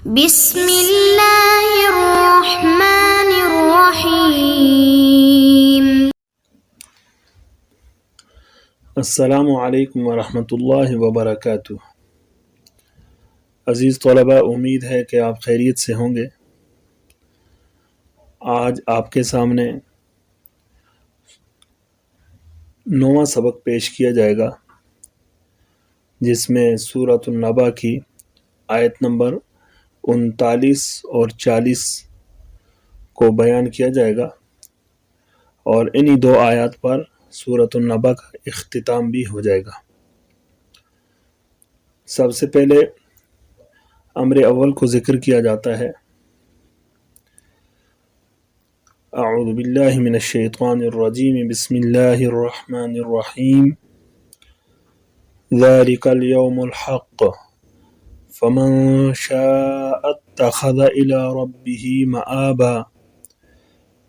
بسم اللہ الرحمن الرحیم۔ السلام علیکم ورحمۃ اللہ وبرکاتہ۔ عزیز طلباء، امید ہے کہ آپ خیریت سے ہوں گے۔ آج آپ کے سامنے 9واں سبق پیش کیا جائے گا، جس میں سورۃ النبأ کی آیت نمبر 39 اور 40 کو بیان کیا جائے گا، اور انہی دو آیات پر سورۃ النبأ کا اختتام بھی ہو جائے گا۔ سب سے پہلے امر اول کو ذکر کیا جاتا ہے۔ اعوذ باللہ من الشیطان الرجیم، بسم اللہ الرحمن الرحیم۔ ذالک الیوم الحق فمن شاء اتخذ الى ربه مآبا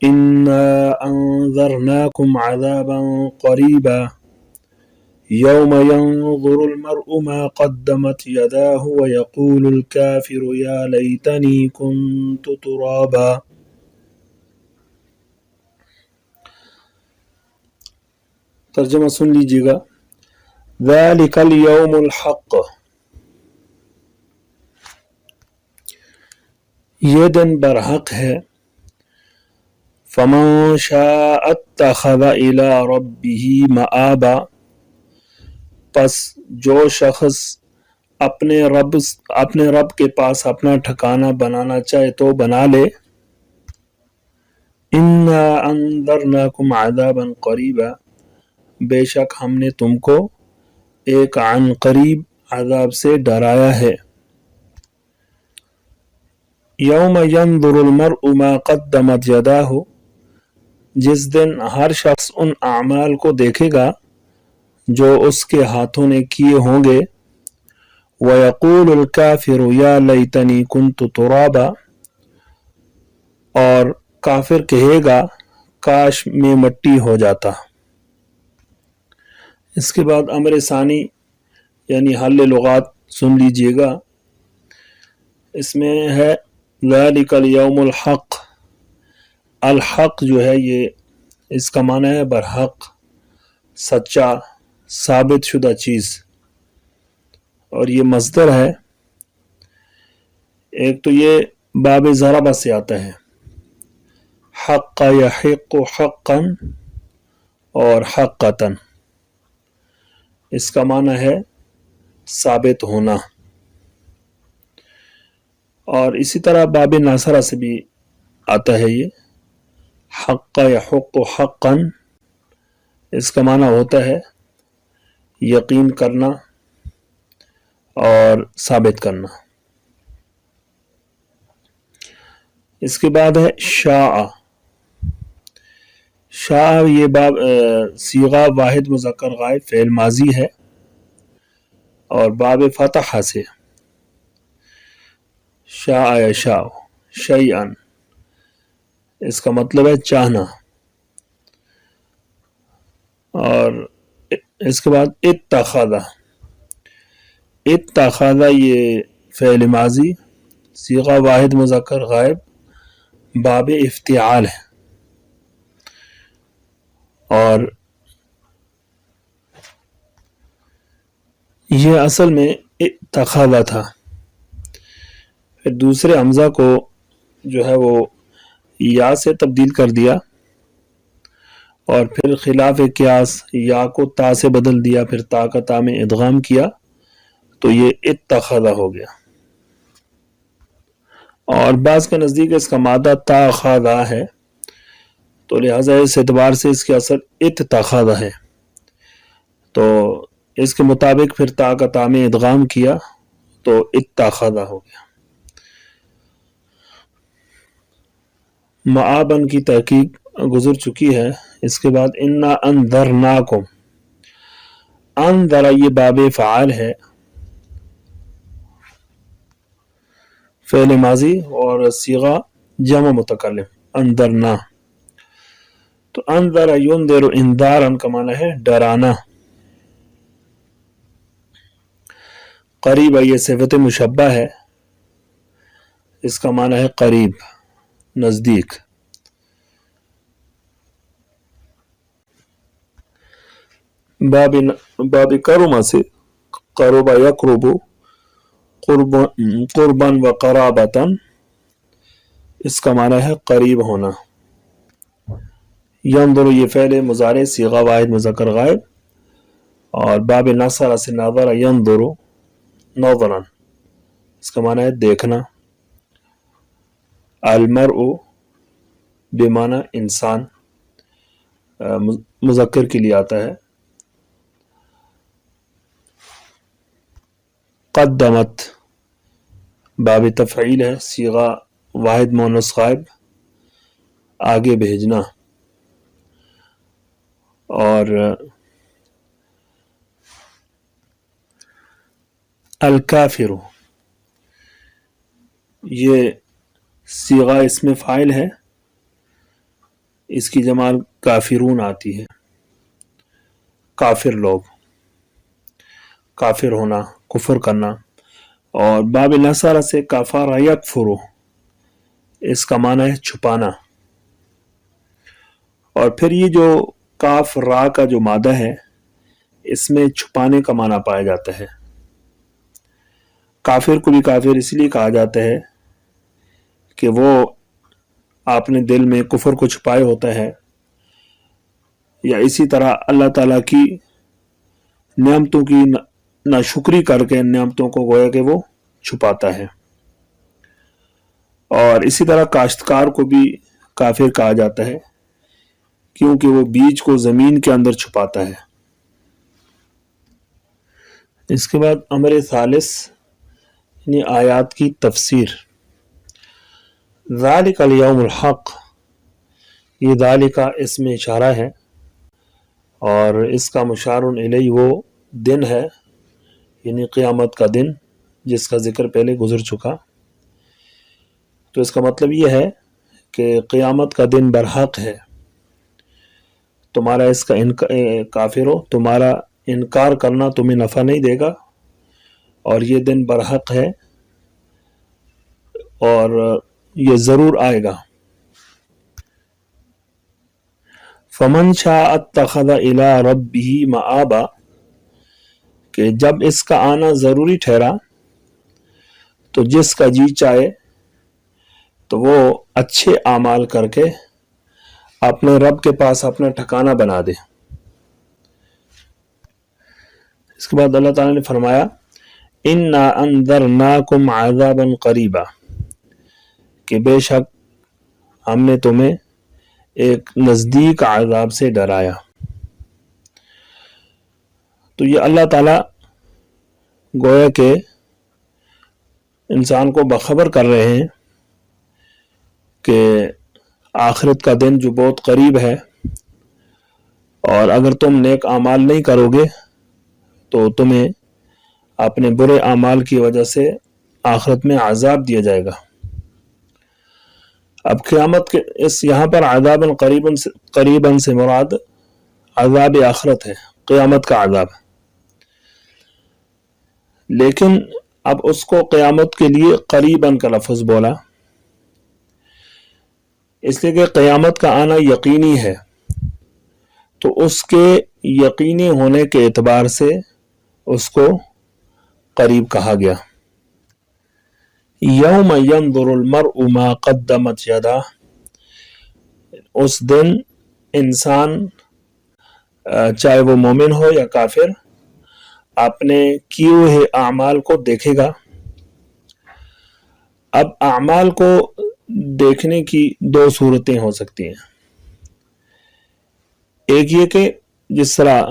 انا انذرناکم عذابا قریبا یوم ينظر المرء ما قدمت يداه ويقول الكافر يا ليتني كنت ترابا۔ ترجمہ سن لیجیے گا۔ ذالک الیوم الحق، یہ دن برحق ہے۔ فمن شاء اتخذ الى ربه مآبا، پس جو شخص اپنے رب کے پاس اپنا ٹھکانہ بنانا چاہے تو بنا لے۔ انا انذرناکم عذابا قریبا، بے شک ہم نے تم کو ایک عن قریب عذاب سے ڈرایا ہے۔ یوم ینظر المرء ما قدمت یداہ، جس دن ہر شخص ان اعمال کو دیکھے گا جو اس کے ہاتھوں نے کیے ہوں گے۔ وَيَقُولُ الْكَافِرُ يَا لَيْتَنِي كُنْتُ تُرَابًا، اور کافر کہے گا کاش میں مٹی ہو جاتا۔ اس کے بعد امر ثانی یعنی حل لغات سن لیجئے گا۔ اس میں ہے ذالک الیوم الحق۔ الحق جو ہے یہ اس کا معنی ہے برحق، سچا، ثابت شدہ چیز، اور یہ مصدر ہے۔ ایک تو یہ باب ضربہ سے آتا ہے، حق یحق حقا اور حقتا، اس کا معنی ہے ثابت ہونا۔ اور اسی طرح باب ناصرہ سے بھی آتا ہے یہ، حق یحق حقا، اس کا معنی ہوتا ہے یقین کرنا اور ثابت کرنا۔ اس کے بعد ہے شاء۔ شاء یہ باب صیغہ واحد مذکر غائب فعل ماضی ہے، اور باب فتح سے شاء یشاء شیئا، اس کا مطلب ہے چاہنا۔ اور اس کے بعد اتخذ۔ اتخذ یہ فعل ماضی صیغہ واحد مذکر غائب باب افتعال ہے، اور یہ اصل میں اتخذ تھا، پھر دوسرے حمزہ کو جو ہے وہ یا سے تبدیل کر دیا، اور پھر خلاف قیاس یا کو تا سے بدل دیا، پھر تا کا تا میں ادغام کیا، تو یہ اتخذ ہو گیا۔ اور بعض کے نزدیک اس کا مادہ تاخذ ہے، تو لہٰذا اس اعتبار سے اس کے اثر اتخذ ہے، تو اس کے مطابق پھر تا کا تا میں ادغام کیا تو اتخذ ہو گیا۔ مآبن کی تحقیق گزر چکی ہے۔ اس کے بعد انا انذرناکم۔ انذر یہ باب فعال ہے، فعل ماضی اور صیغہ جمع متکلم انذرنا، تو انذر ینذر انذارا کا معنی ہے ڈرانا۔ قریب یہ صفت مشبہ ہے، اس کا معنی ہے قریب، نزدیک. باب کرما سے قرب یقرب قربن و قرابتن، اس کا معنی ہے قریب ہونا. ینظر یہ فعل مضارع صیغہ واحد مذکر غائب، اور باب نصر سے نظر ینظر نظرا، اس کا معنی ہے دیکھنا. المرء بمعنی انسان، مذکر کے لیے آتا ہے. قدمت باب تفعیل ہے، صیغہ واحد مؤنث غائب، آگے بھیجنا. اور الکافر یہ صیغہ اسم فاعل ہے، اس کی جمع کافرون آتی ہے. کافر لوگ، کافر ہونا، کفر کرنا. اور باب نصر سے کفر یکفر، اس کا معنی ہے چھپانا. اور پھر یہ جو کاف را کا جو مادہ ہے، اس میں چھپانے کا معنی پایا جاتا ہے. کافر کو بھی کافر اس لیے کہا جاتا ہے کہ وہ اپنے دل میں کفر کو چھپائے ہوتا ہے، یا اسی طرح اللہ تعالیٰ کی نعمتوں کی ناشکری کر کے نعمتوں کو گویا کہ وہ چھپاتا ہے. اور اسی طرح کاشتکار کو بھی کافر کہا جاتا ہے، کیونکہ وہ بیج کو زمین کے اندر چھپاتا ہے. اس کے بعد امر ثالث یعنی آیات کی تفسیر. ذالک الیوم الحق، یہ ذالک اس میں اشارہ ہے، اور اس کا مشار الیہ وہ دن ہے، یعنی قیامت کا دن جس کا ذکر پہلے گزر چکا. تو اس کا مطلب یہ ہے کہ قیامت کا دن برحق ہے. تمہارا اس کا کافرو، تمہارا انکار کرنا تمہیں نفع نہیں دے گا، اور یہ دن برحق ہے اور یہ ضرور آئے گا. فمن شاء اتخذ الی ربہ مآبا، کہ جب اس کا آنا ضروری ٹھہرا تو جس کا جی چاہے تو وہ اچھے اعمال کر کے اپنے رب کے پاس اپنا ٹھکانہ بنا دے. اس کے بعد اللہ تعالیٰ نے فرمایا انا انذرناکم عذابا قریبا، کہ بے شک ہم نے تمہیں ایک نزدیک عذاب سے ڈرایا. تو یہ اللہ تعالیٰ گویا کہ انسان کو باخبر کر رہے ہیں کہ آخرت کا دن جو بہت قریب ہے، اور اگر تم نیک اعمال نہیں کرو گے تو تمہیں اپنے برے اعمال کی وجہ سے آخرت میں عذاب دیا جائے گا. اب قیامت کے اس یہاں پر عذاب قریباً سے مراد عذاب آخرت ہے، قیامت کا عذاب. لیکن اب اس کو قیامت کے لیے قریباً کا لفظ بولا اس لیے کہ قیامت کا آنا یقینی ہے، تو اس کے یقینی ہونے کے اعتبار سے اس کو قریب کہا گیا. یوم ینظر المرء ما قدمت یداہ، اس دن انسان چاہے وہ مومن ہو یا کافر اپنے کیے ہوئے اعمال کو دیکھے گا. اب اعمال کو دیکھنے کی دو صورتیں ہو سکتی ہیں. ایک یہ کہ جس طرح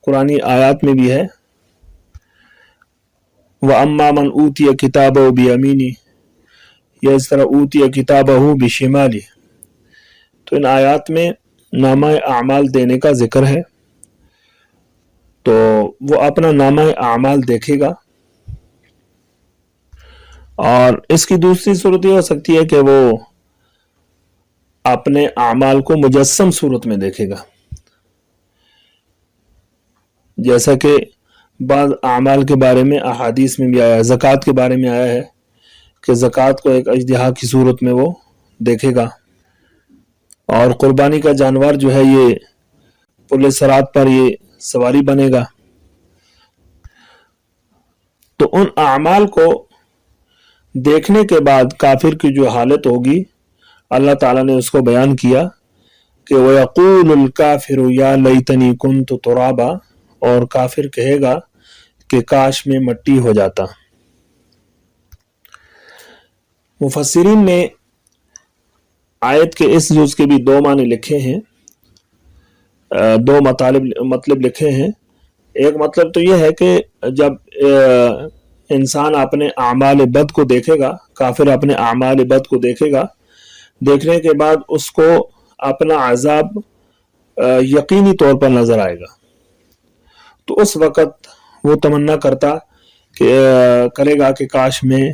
قرآنی آیات میں بھی ہے وَأَمَّا مَنْ أُوتِيَ كِتَابَهُ بِيَمِينِهِ، یا اس طرح أُوتِيَ كِتَابَهُ بِشِمَالِهِ. تو ان آیات میں نامہ اعمال دینے کا ذکر ہے، تو وہ اپنا نامہ اعمال دیکھے گا. اور اس کی دوسری صورت یہ ہو سکتی ہے کہ وہ اپنے اعمال کو مجسم صورت میں دیکھے گا، جیسا کہ بعض اعمال کے بارے میں احادیث میں بھی آیا ہے، زکوٰۃ کے بارے میں آیا ہے کہ زکوٰۃ کو ایک اجدہا کی صورت میں وہ دیکھے گا، اور قربانی کا جانور جو ہے یہ پل صراط پر یہ سواری بنے گا۔ تو ان اعمال کو دیکھنے کے بعد کافر کی جو حالت ہوگی اللہ تعالیٰ نے اس کو بیان کیا کہ وَيَقُولُ الْكَافِرُ يَا لَيْتَنِي كُنْتُ تُرَابًا، اور کافر کہے گا کہ کاش میں مٹی ہو جاتا۔ مفسرین نے آیت کے اس جز کے بھی دو معنی لکھے ہیں، دو مطلب لکھے ہیں۔ ایک مطلب تو یہ ہے کہ جب انسان اپنے اعمال بد کو دیکھے گا، کافر اپنے اعمال بد کو دیکھے گا، دیکھنے کے بعد اس کو اپنا عذاب یقینی طور پر نظر آئے گا، تو اس وقت وہ تمنا کرے گا کہ کاش میں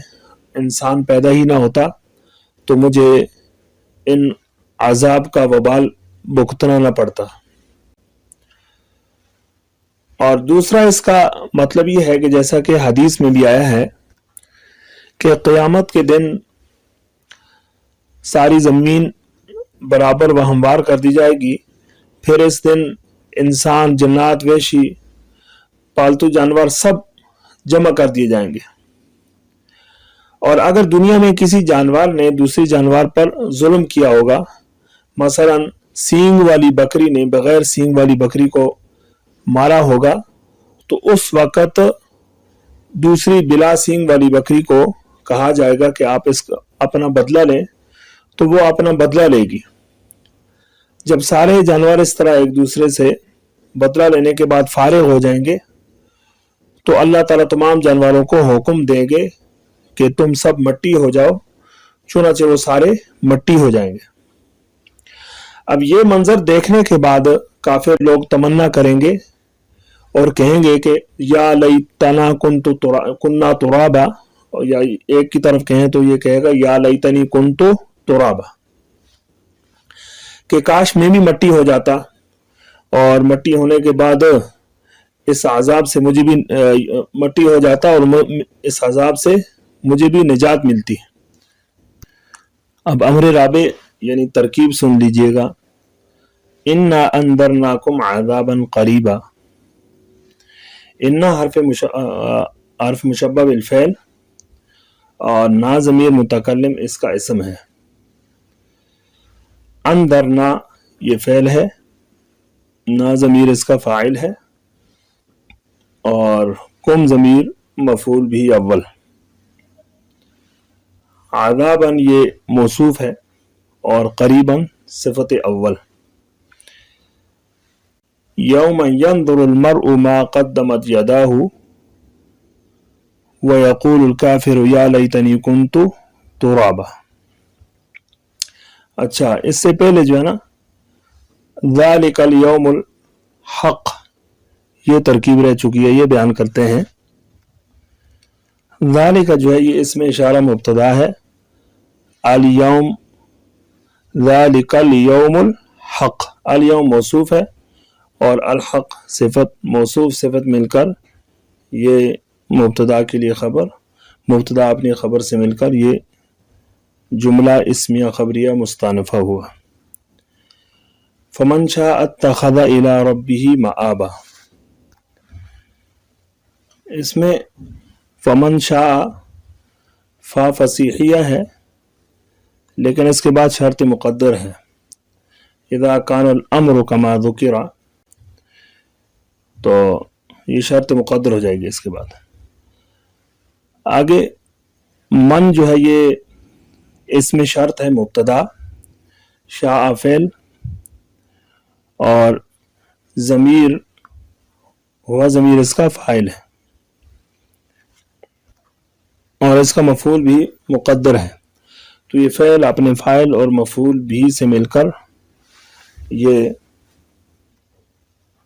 انسان پیدا ہی نہ ہوتا تو مجھے ان عذاب کا وبال بھگتنا نہ پڑتا۔ اور دوسرا اس کا مطلب یہ ہے کہ جیسا کہ حدیث میں بھی آیا ہے کہ قیامت کے دن ساری زمین برابر و ہموار کر دی جائے گی، پھر اس دن انسان، جنات، وحشی، پالتو جانور سب جمع کر دیے جائیں گے، اور اگر دنیا میں کسی جانور نے دوسری جانور پر ظلم کیا ہوگا، مثلا سینگ والی بکری نے بغیر سینگ والی بکری کو مارا ہوگا، تو اس وقت دوسری بلا سینگ والی بکری کو کہا جائے گا کہ آپ اس کا اپنا بدلہ لیں، تو وہ اپنا بدلہ لے گی۔ جب سارے جانور اس طرح ایک دوسرے سے بدلہ لینے کے بعد فارغ ہو جائیں گے تو اللہ تعالیٰ تمام جانوروں کو حکم دیں گے کہ تم سب مٹی ہو جاؤ، چنانچہ وہ سارے مٹی ہو جائیں گے۔ اب یہ منظر دیکھنے کے بعد کافر لوگ تمنا کریں گے اور کہیں گے کہ یا لیتنا کننا ترابا، یا ایک کی طرف کہیں تو یہ کہے گا یا لیتنی کنت ترابا، کہ کاش میں بھی مٹی ہو جاتا، اور مٹی ہونے کے بعد اس عذاب سے مجھے بھی مٹی ہو جاتا اور اس عذاب سے مجھے بھی نجات ملتی۔ اب امر رابع یعنی ترکیب سن لیجئے گا، انا انذرناکم عذابا قریبا۔ انا حرف مشبہ بالفعل، اور نا ضمیر متکلم اس کا اسم ہے۔ انذرنا یہ فعل ہے، نا ضمیر اس کا فاعل ہے، اور کم ضمیر مفعول بھی اول۔ عذابا یہ موصوف ہے، اور قریبا صفت اول۔ یوم ينظر المرء ما قدمت يداه ويقول الكافر يا ليتني كنت ترابا۔ اچھا، اس سے پہلے جو ہے نا ذالک الیوم الحق، یہ ترکیب رہ چکی ہے، یہ بیان کرتے ہیں۔ ذالک جو ہے یہ اس میں اشارہ مبتدا ہے، الیوم، ذالک الیوم الحق، الیوم موصوف ہے اور الحق صفت، موصوف صفت مل کر یہ مبتدا کے لیے خبر، مبتدا اپنی خبر سے مل کر یہ جملہ اسمیہ خبریہ مستانفہ ہوا۔ فمن شاء اتخذ الی ربہ مآبا، اس میں فمن شاء فا فصیحیہ ہے، لیکن اس کے بعد شرط مقدر ہے، اذا کان الامر کما ذکر، تو یہ شرط مقدر ہو جائے گی۔ اس کے بعد آگے من جو ہے یہ اس میں شرط ہے مبتدا، شاء فعل، اور ضمیر ہوا ضمیر اس کا فاعل ہے، اور اس کا مفعول بھی مقدر ہے، تو یہ فعل اپنے فاعل اور مفعول بھی سے مل کر یہ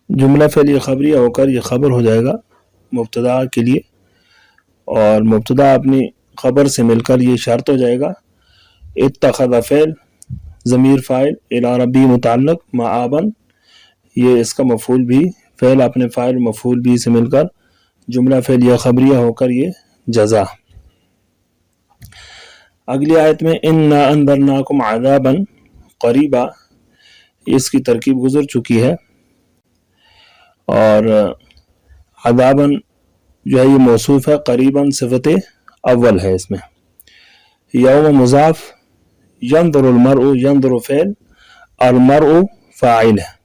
جملہ فعلیہ خبریہ ہو کر یہ خبر ہو جائے گا مبتدا کے لیے، اور مبتدا اپنی خبر سے مل کر یہ شرط ہو جائے گا۔ اتخذ فعل، ضمیر فاعل، الی ربی متعلق، مآبا یہ اس کا مفعول بھی، فعل اپنے فاعل مفعول بھی سے مل کر جملہ فعلیہ خبریہ ہو کر یہ جزا۔ اگلی آیت میں انا انذرناکم عذابا قریبا، اس کی ترکیب گزر چکی ہے، اور عذابا جو ہے یہ موصوف ہے، قریبا صفت اول ہے اس میں. یوم مضاف، ینظر المرء، ینظر فعل، المرء فاعل ہے.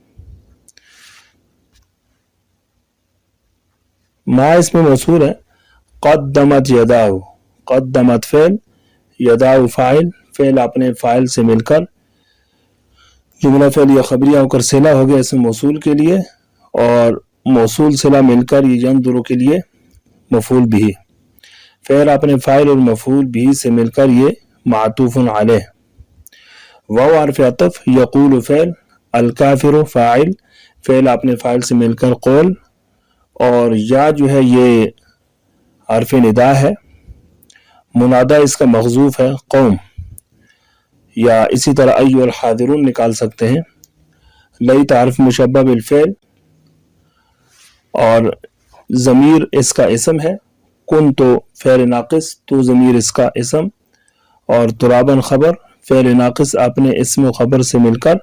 ما اس میں موصول ہے، قدمت یداہ، قدمت فعل، یداہ فاعل، فعل اپنے فاعل سے مل کر جملہ فعلیہ خبریہ ہو کر صلہ ہو گیا اس موصول کے لیے، اور موصول صلہ مل کر یہ ینظر کے لیے مفعول بھی، فعل اپنے فاعل اور مفعول بھی سے مل کر یہ معطوف علیہ. واو حرف عطف، یقول فعل، الکافر فاعل، فعل اپنے فاعل سے مل کر قول، اور یا جو ہے یہ حرف ندا ہے، منادہ اس کا محذوف ہے قوم، یا اسی طرح ایھا الحاضرون نکال سکتے ہیں. لیت حرف مشبہ بالفعل، اور ضمیر اس کا اسم ہے، کن تو فعل ناقص، تو ضمیر اس کا اسم، اور ترابن خبر، فعل ناقص اپنے اسم و خبر سے مل کر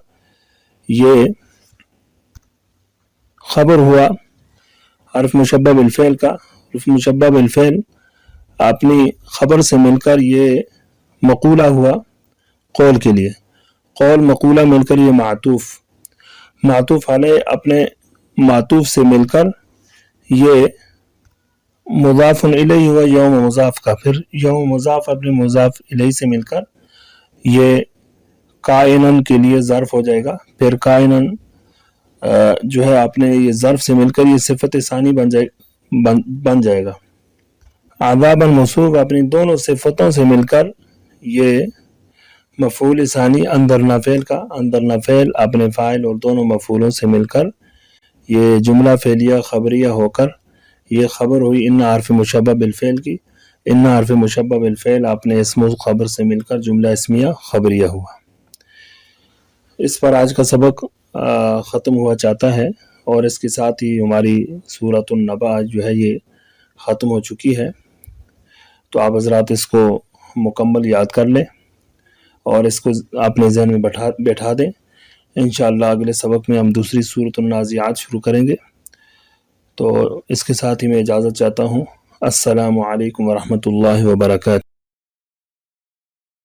یہ خبر ہوا حرف مشبہ بالفعل کا. حرف مشبہ بالفعل اپنی خبر سے مل کر یہ مقولہ ہوا قول کے لیے، قول مقولہ مل کر یہ معطوف علیہ اپنے معطوف سے مل کر یہ مضاف الیہ ہوا یوم مضاف کا، پھر یوم مضاف اپنے مضاف الیہ سے مل کر یہ کائنن کے لیے ظرف ہو جائے گا، پھر کائنن جو ہے اپنے یہ ظرف سے مل کر یہ صفت ثانی بن جائے گا. عذابا موصوف اپنی دونوں صفتوں سے مل کر یہ مفعول ثانی اندرنا فعل کا، اندرنا فعل اپنے فاعل اور دونوں مفعولوں سے مل کر یہ جملہ فعلیہ خبریہ ہو کر یہ خبر ہوئی ان حرف مشبہ بالفعل کی. ان حرف مشبہ بالفعل اپنے اسم و خبر سے مل کر جملہ اسمیہ خبریہ ہوا. اس پر آج کا سبق ختم ہوا چاہتا ہے، اور اس کے ساتھ ہی ہماری سورۃ النبأ جو ہے یہ ختم ہو چکی ہے. تو آپ حضرات اس کو مکمل یاد کر لیں اور اس کو اپنے ذہن میں بیٹھا دیں. انشاءاللہ اگلے سبق میں ہم دوسری سورۃ النازعات شروع کریں گے. تو اس کے ساتھ ہی میں اجازت چاہتا ہوں. السلام علیکم ورحمۃ اللہ وبرکاتہ.